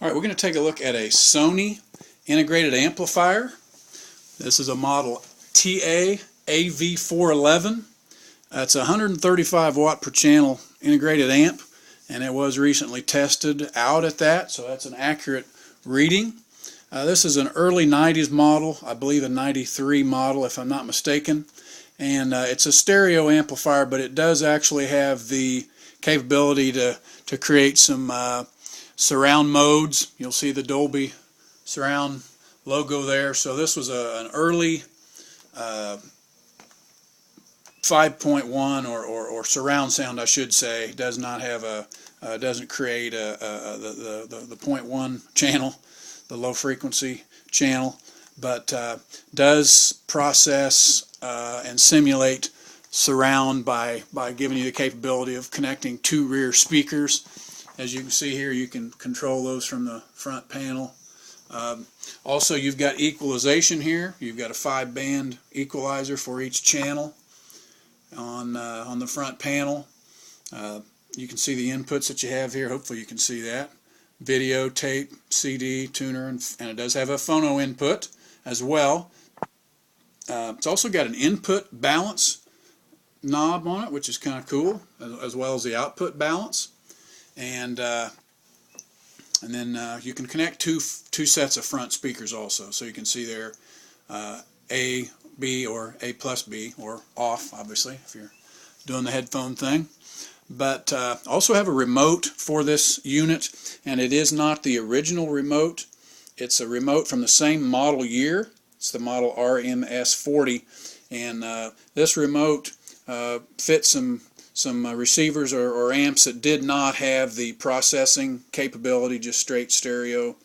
Alright, we're going to take a look at a Sony integrated amplifier. This is a model Ta Av411. It's a 135 watt per channel integrated amp, and it was recently tested out at that, so that's an accurate reading. This is an early 90s model, I believe a 93 model if I'm not mistaken, and it's a stereo amplifier, but it does actually have the capability to create some surround modes. You'll see the Dolby surround logo there. So this was an early 5.1 or surround sound, I should say. It does not have doesn't create the 0.1 channel, the low frequency channel, but does process and simulate surround by giving you the capability of connecting two rear speakers. As you can see here, you can control those from the front panel. Also, you've got equalization here. You've got a 5-band equalizer for each channel on the front panel. You can see the inputs that you have here. Hopefully you can see that. Video, tape, CD, tuner, and it does have a phono input as well. It's also got an input balance knob on it, which is kind of cool, as well as the output balance. And then you can connect two sets of front speakers also, so you can see there A, B, or A plus B, or off, obviously, if you're doing the headphone thing. But also have a remote for this unit, and it is not the original remote. It's a remote from the same model year. It's the model RMS40, and this remote fits some receivers or amps that did not have the processing capability, just straight stereo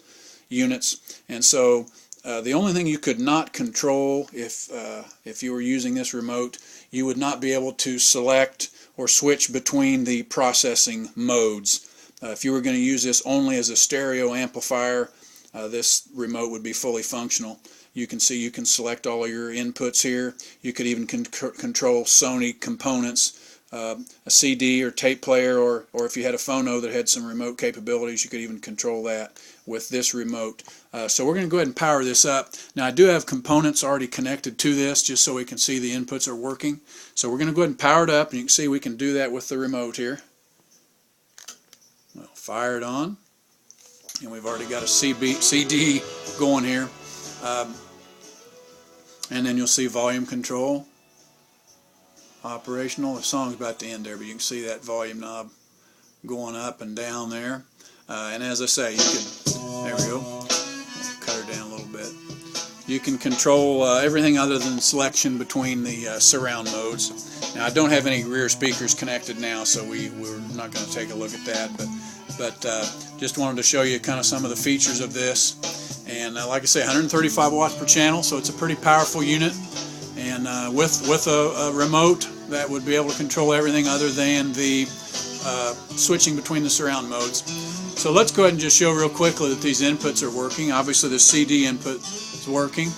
units. And so the only thing you could not control if you were using this remote, you would not be able to select or switch between the processing modes. If you were going to use this only as a stereo amplifier, this remote would be fully functional. You can see you can select all of your inputs here. You could even control Sony components, a CD or tape player, or if you had a phono that had some remote capabilities, you could even control that with this remote. So we're going to go ahead and power this up. Now, I do have components already connected to this just so we can see the inputs are working. So we're going to go ahead and power it up, and you can see we can do that with the remote here. We'll fire it on, and we've already got a CD going here. And then you'll see volume control, operational. The song's about to end there, but you can see that volume knob going up and down there. And as I say, you can, there we go, cut her down a little bit. You can control everything other than selection between the surround modes. Now, I don't have any rear speakers connected now, so we're not going to take a look at that, but just wanted to show you kind of some of the features of this. And like I say, 135 watts per channel, so it's a pretty powerful unit. And with a remote that would be able to control everything other than the switching between the surround modes. So let's go ahead and just show real quickly that these inputs are working. Obviously the CD input is working.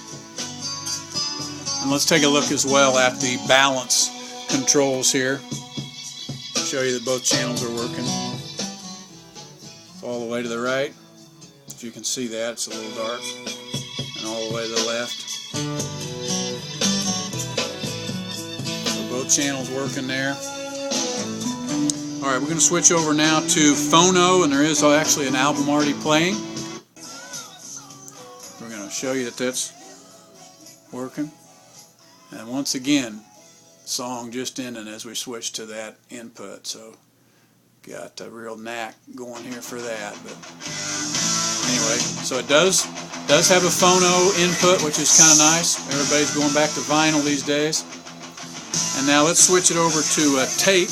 And let's take a look as well at the balance controls here. Show you that both channels are working. It's all the way to the right. If you can see that, it's a little dark. And all the way to the left. So both channels working there. Alright, we're going to switch over now to phono, and there is actually an album already playing. We're going to show you that that's working. And once again, song just ending as we switch to that input. So got a real knack going here for that. But anyway, so it does have a phono input, which is kind of nice. Everybody's going back to vinyl these days. And now let's switch it over to tape.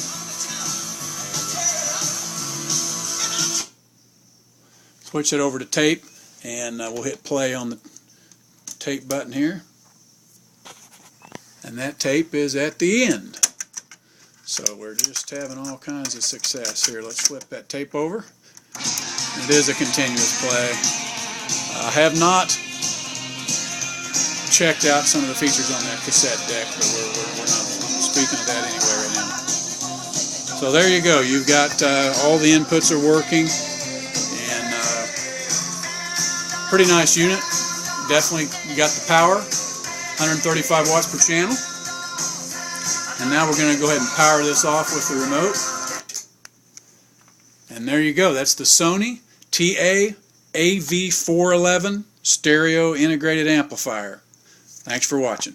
Switch it over to tape, and we'll hit play on the tape button here. And that tape is at the end. So we're just having all kinds of success here. Let's flip that tape over. It is a continuous play. I have not checked out some of the features on that cassette deck, but we're not speaking of that anyway right now. So there you go. You've got all the inputs are working, and Pretty nice unit. Definitely got the power, 135 watts per channel. And now we're going to go ahead and power this off with the remote. And there you go. That's the Sony Ta Av411 stereo integrated amplifier. Thanks for watching.